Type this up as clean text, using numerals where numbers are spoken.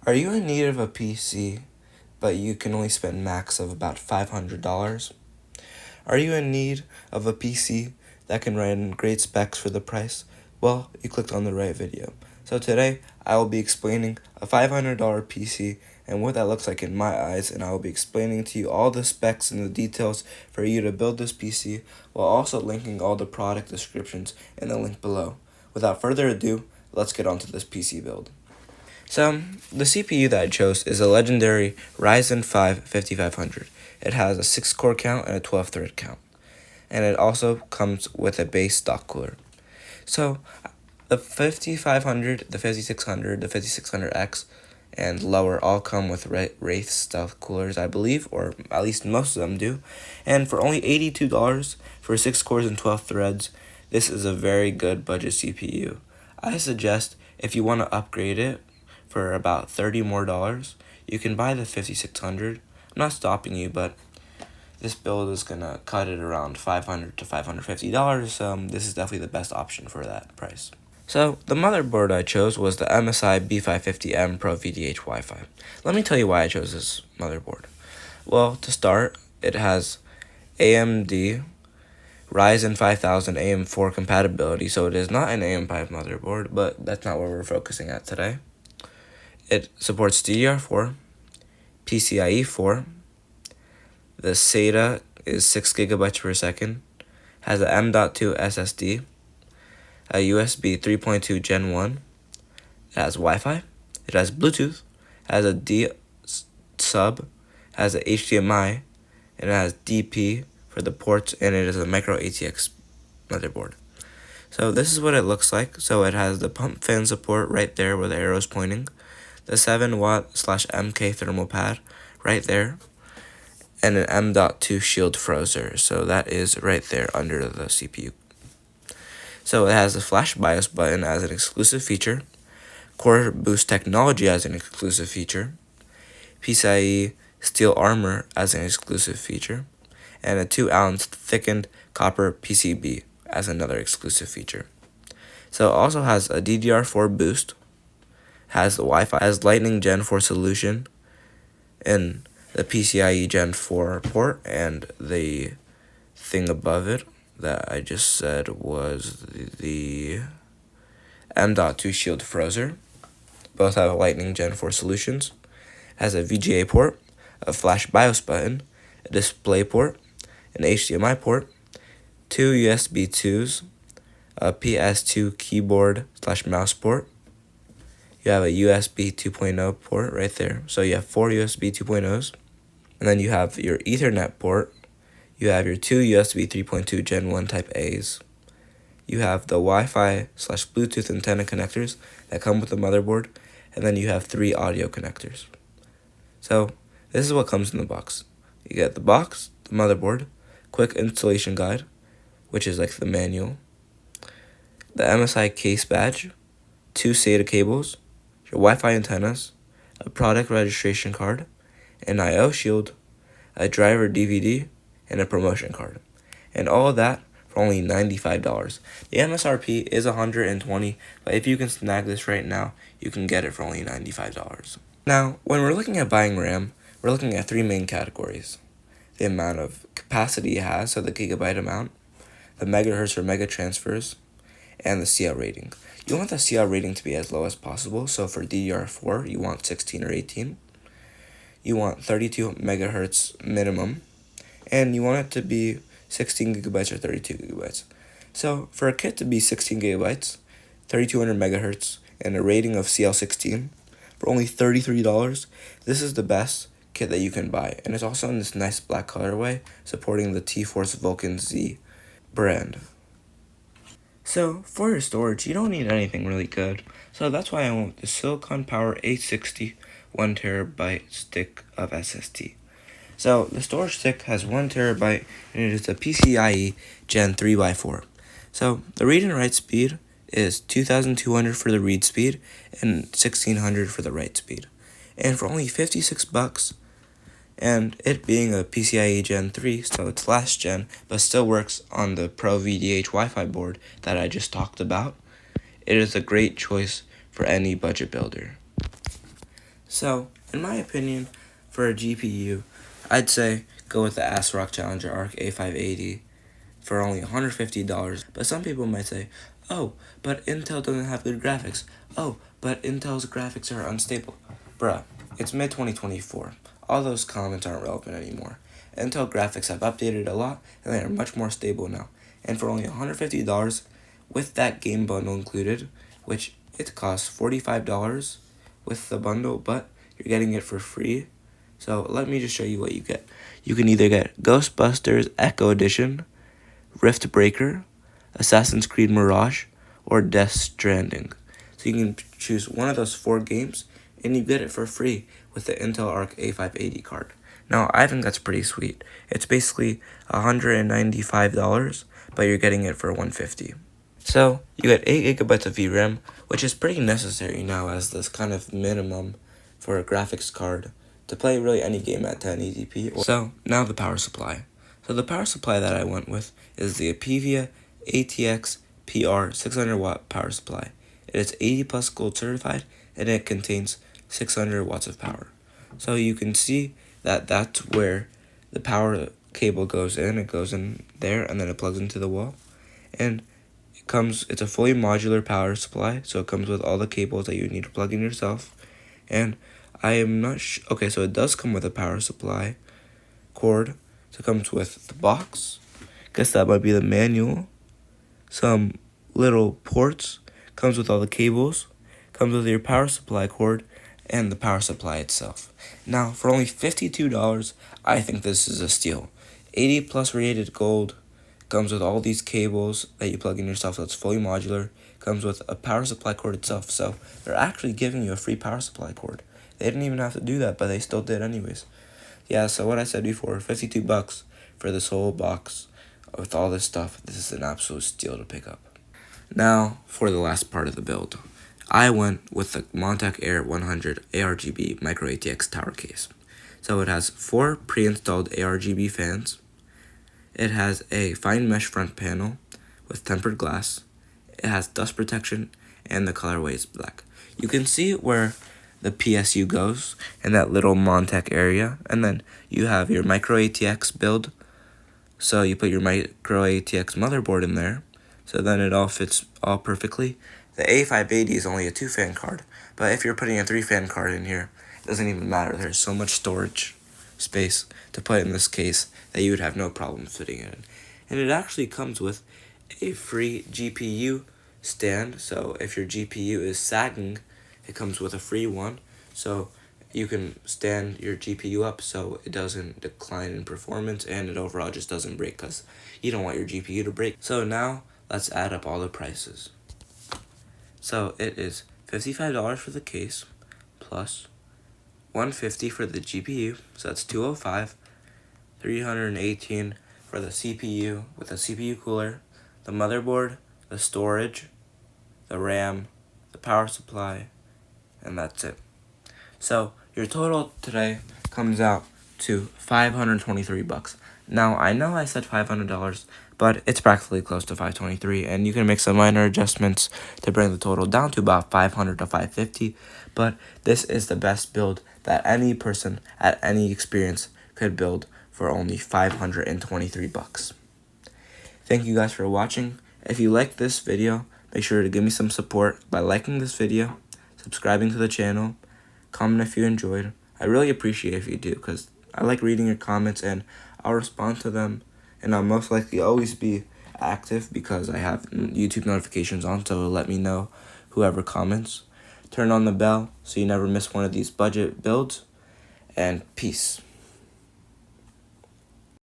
Are you in need of a PC, but you can only spend max of about $500? Are you in need of a PC that can run great specs for the price? Well, you clicked on the right video. So today, I will be explaining a $500 PC and what that looks like in my eyes, and I will be explaining to you all the specs and the details for you to build this PC, while also linking all the product descriptions in the link below. Without further ado, let's get on to this PC build. So, the CPU that I chose is a legendary Ryzen 5 5500. It has a 6-core count and a 12-thread count. And it also comes with a base stock cooler. So, the 5500, the 5600, the 5600X, and lower all come with Wraith stealth coolers, I believe, or at least most of them do. And for only $82 for 6 cores and 12 threads, this is a very good budget CPU. I suggest if you want to upgrade it for about $30 more, you can buy the 5600. I'm not stopping you, but this build is going to cut it around $500 to $550, so this is definitely the best option for that price. So, the motherboard I chose was the MSI B550M Pro VDH Wi-Fi. Let me tell you why I chose this motherboard. Well, to start, it has AMD Ryzen 5000 AM4 compatibility, so it is not an AM5 motherboard, but that's not what we're focusing at today. It supports DDR4, PCIe 4, the SATA is 6 GB per second, has a M.2 SSD, a USB 3.2 Gen 1, it has Wi-Fi, it has Bluetooth, has a D sub, has a HDMI, and it has DP for the ports, and it is a micro ATX motherboard. So this is what it looks like. So it has the pump fan support right there where the arrow is pointing, the 7W/MK thermal pad right there, and an M.2 shield frozer. So that is right there under the CPU. So it has a flash BIOS button as an exclusive feature, Core Boost technology as an exclusive feature, PCIe steel armor as an exclusive feature, and a 2-ounce thickened copper PCB as another exclusive feature. So it also has a DDR4 boost, has the Wi-Fi, has Lightning Gen 4 solution, and the PCIe Gen 4 port, and the thing above it that I just said was the M.2 shield frozer. Both have Lightning Gen 4 solutions. Has a VGA port, a flash BIOS button, a display port, an HDMI port, 2 USB 2s, a PS2 keyboard/mouse port. You have a USB 2.0 port right there. So you have 4 USB 2.0s. And then you have your Ethernet port. You have your 2 USB 3.2 Gen 1 Type A's. You have the Wi-Fi/Bluetooth antenna connectors that come with the motherboard. And then you have 3 audio connectors. So this is what comes in the box. You get the box, the motherboard, quick installation guide, which is like the manual, the MSI case badge, 2 SATA cables, your Wi-Fi antennas, a product registration card, an I/O shield, a driver DVD, and a promotion card. And all of that for only $95. The MSRP is $120, but if you can snag this right now, you can get it for only $95. Now, when we're looking at buying RAM, we're looking at 3 main categories: the amount of capacity it has, so the gigabyte amount, the megahertz or mega transfers, and the CL rating. You want the CL rating to be as low as possible, so for DDR4, you want 16 or 18. You want 32 megahertz minimum, and you want it to be 16 gigabytes or 32 gigabytes. So for a kit to be 16 gigabytes, 3200 megahertz, and a rating of CL16 for only $33, this is the best kit that you can buy. And it's also in this nice black colorway, supporting the T-Force Vulcan Z brand. So for your storage, you don't need anything really good. So that's why I went with the Silicon Power 860 1TB stick of SSD. So the storage stick has 1TB, and it is a PCIe Gen 3x4. So the read and write speed is 2,200 for the read speed and 1,600 for the write speed. And for only $56, and it being a PCIe Gen 3, so it's last gen, but still works on the Pro VDH Wi-Fi board that I just talked about, it is a great choice for any budget builder. So, in my opinion, for a GPU, I'd say go with the ASRock Challenger Arc A580 for only $150. But some people might say, oh, but Intel doesn't have good graphics. Oh, but Intel's graphics are unstable. Bruh, it's mid-2024. All those comments aren't relevant anymore. Intel graphics have updated a lot, and they are much more stable now. And for only $150, with that game bundle included, which it costs $45 with the bundle, but you're getting it for free. So let me just show you what you get. You can either get Ghostbusters Echo Edition, Rift Breaker, Assassin's Creed Mirage, or Death Stranding. So you can choose one of those 4 games, and you get it for free with the Intel Arc A580 card. Now, I think that's pretty sweet. It's basically $195, but you're getting it for $150. So, you get 8 gigabytes of VRAM, which is pretty necessary now as this kind of minimum for a graphics card to play really any game at 1080p. So, now the power supply. So the power supply that I went with is the Apevia ATX PR 600 watt power supply. It is 80 plus gold certified, and it contains 600 watts of power. So you can see that that's where the power cable goes in. It goes in there and then it plugs into the wall. And it's a fully modular power supply, so it comes with all the cables that you need to plug in yourself. And I am not okay, so it does come with a power supply cord. So it comes with the box. Guess that might be the manual. Some little ports. Comes with all the cables. Comes with your power supply cord and the power supply itself. Now, for only $52, I think this is a steal. 80 plus rated gold. Comes with all these cables that you plug in yourself, so it's fully modular. Comes with a power supply cord itself, so they're actually giving you a free power supply cord. They didn't even have to do that, but they still did anyways. Yeah, so what I said before, $52 for this whole box with all this stuff. This is an absolute steal to pick up. Now, for the last part of the build. I went with the Montec Air 100 ARGB Micro ATX tower case. So it has 4 pre-installed ARGB fans. It has a fine mesh front panel with tempered glass. It has dust protection, and the colorway is black. You can see where the PSU goes in that little Montec area, and then you have your micro ATX build. So you put your micro ATX motherboard in there, so then it all fits all perfectly. The A580 is only a 2-fan card, but if you're putting a 3-fan card in here, it doesn't even matter. There's so much storage space to put in this case that you would have no problem fitting it in. And it actually comes with a free GPU stand, so if your GPU is sagging, it comes with a free one, so you can stand your GPU up so it doesn't decline in performance and it overall just doesn't break, because you don't want your GPU to break. So now let's add up all the prices. So it is $55 for the case plus $150 for the GPU, so that's $205, $318 for the CPU with the CPU cooler, the motherboard, the storage, the RAM, the power supply, and that's it. So your total today comes out to $523. Now I know I said $500, but it's practically close to $523, and you can make some minor adjustments to bring the total down to about $500 to $550. But this is the best build that any person at any experience could build for only $523. Thank you guys for watching. If you liked this video, make sure to give me some support by liking this video, subscribing to the channel, comment if you enjoyed. I really appreciate if you do, because I like reading your comments and I'll respond to them, and I'll most likely always be active because I have YouTube notifications on, so it'll let me know whoever comments. Turn on the bell so you never miss one of these budget builds, and peace.